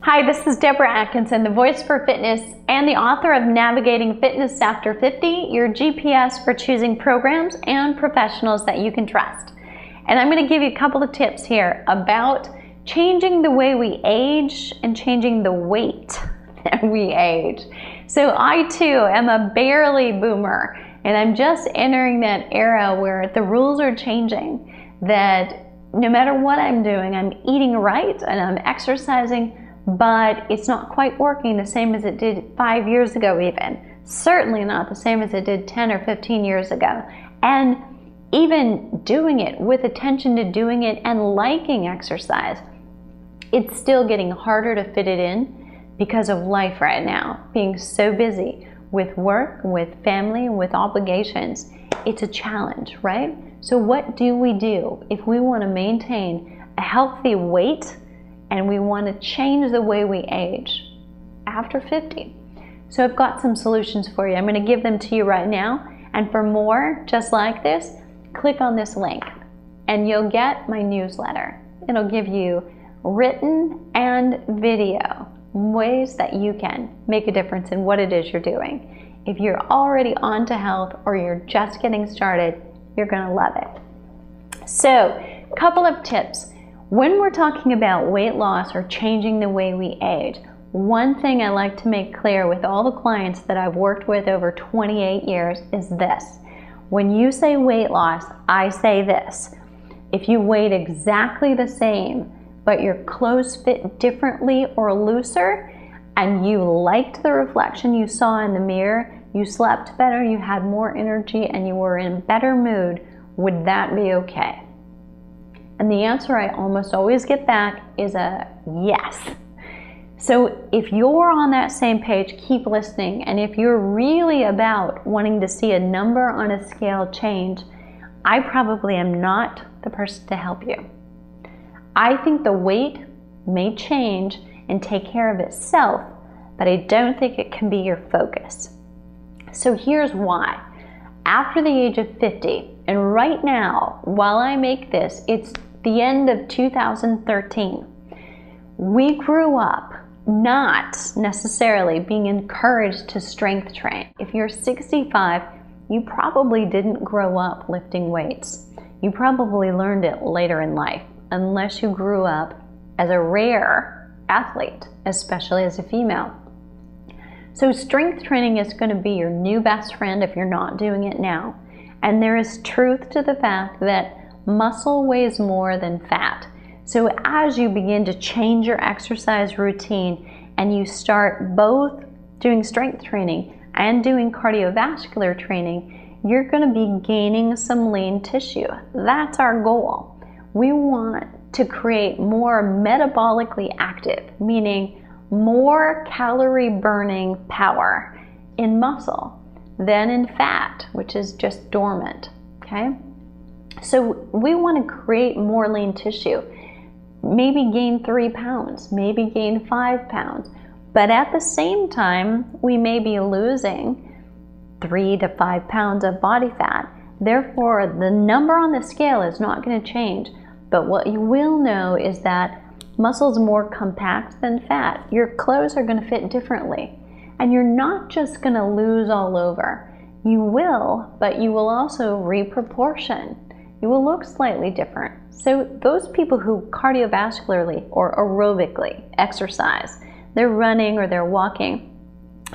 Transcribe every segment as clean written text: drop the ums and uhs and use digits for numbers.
Hi, this is Deborah Atkinson, the voice for fitness and the author of Navigating Fitness After 50, your GPS for choosing programs and professionals that you can trust. And I'm going to give you a couple of tips here about changing the way we age and changing the weight that we age. So I too am a barely boomer, and I'm just entering that era where the rules are changing, that no matter what I'm doing, I'm eating right and I'm exercising, but it's not quite working the same as it did 5 years ago even. Certainly not the same as it did 10 or 15 years ago. And even doing it with attention to doing it and liking exercise, it's still getting harder to fit it in because of life right now. Being so busy with work, with family, with obligations, it's a challenge, right? So what do we do if we want to maintain a healthy weight and we want to change the way we age after 50? So I've got some solutions for you. I'm going to give them to you right now. And for more just like this, click on this link and you'll get my newsletter. It'll give you written and video ways that you can make a difference in what it is you're doing. If you're already on to health or you're just getting started, you're going to love it. So, a couple of tips. When we're talking about weight loss or changing the way we age, one thing I like to make clear with all the clients that I've worked with over 28 years is this. When you say weight loss, I say this. If you weighed exactly the same, but your clothes fit differently or looser, and you liked the reflection you saw in the mirror, you slept better, you had more energy, and you were in better mood, would that be okay? And the answer I almost always get back is a yes. So if you're on that same page, keep listening. And if you're really about wanting to see a number on a scale change, I probably am not the person to help you. I think the weight may change and take care of itself, but I don't think it can be your focus. So here's why. After the age of 50, and right now, while I make this, it's the end of 2013, we grew up not necessarily being encouraged to strength train. If you're 65, you probably didn't grow up lifting weights. You probably learned it later in life, unless you grew up as a rare athlete, especially as a female. So strength training is going to be your new best friend if you're not doing it now. And there is truth to the fact that muscle weighs more than fat. So as you begin to change your exercise routine and you start both doing strength training and doing cardiovascular training, you're going to be gaining some lean tissue. That's our goal. We want to create more metabolically active, meaning more calorie burning power in muscle than in fat, which is just dormant, okay? So we want to create more lean tissue, maybe gain 3 pounds, maybe gain 5 pounds, but at the same time, we may be losing 3 to 5 pounds of body fat. Therefore, the number on the scale is not going to change, but what you will know is that muscle is more compact than fat. Your clothes are going to fit differently, and you're not just going to lose all over. You will, but you will also reproportion. You will look slightly different. So those people who cardiovascularly or aerobically exercise, they're running or they're walking,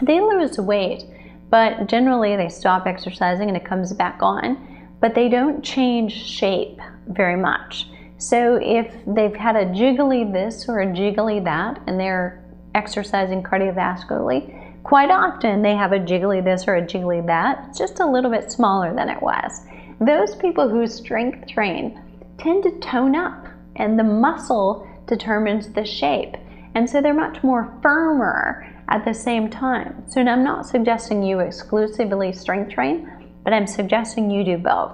they lose weight, but generally they stop exercising and it comes back on, but they don't change shape very much. So if they've had a jiggly this or a jiggly that and they're exercising cardiovascularly, quite often they have a jiggly this or a jiggly that, just a little bit smaller than it was. Those people who strength train tend to tone up, and the muscle determines the shape. And so they're much more firmer at the same time. So I'm not suggesting you exclusively strength train, but I'm suggesting you do both.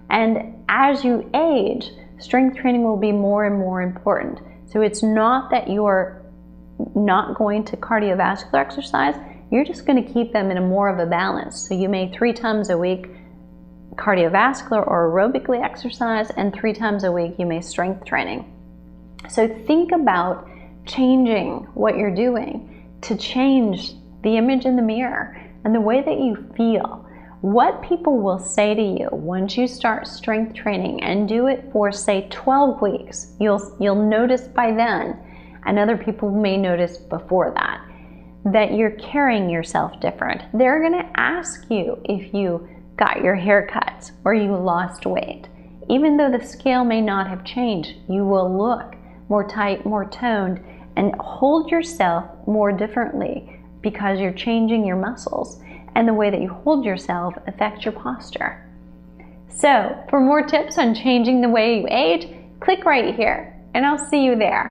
And as you age, strength training will be more and more important. So it's not that you're not going to cardiovascular exercise, you're just going to keep them in a more of a balance. So you may 3 times a week cardiovascular or aerobically exercise, and 3 times a week you may strength training. So think about changing what you're doing to change the image in the mirror and the way that you feel. What people will say to you once you start strength training and do it for, say, 12 weeks, you'll notice by then, and other people may notice before that you're carrying yourself different. They're going to ask you if you got your hair cut or you lost weight. Even though the scale may not have changed, you will look more tight, more toned, and hold yourself more differently because you're changing your muscles, and the way that you hold yourself affects your posture. So, for more tips on changing the way you age, click right here, and I'll see you there.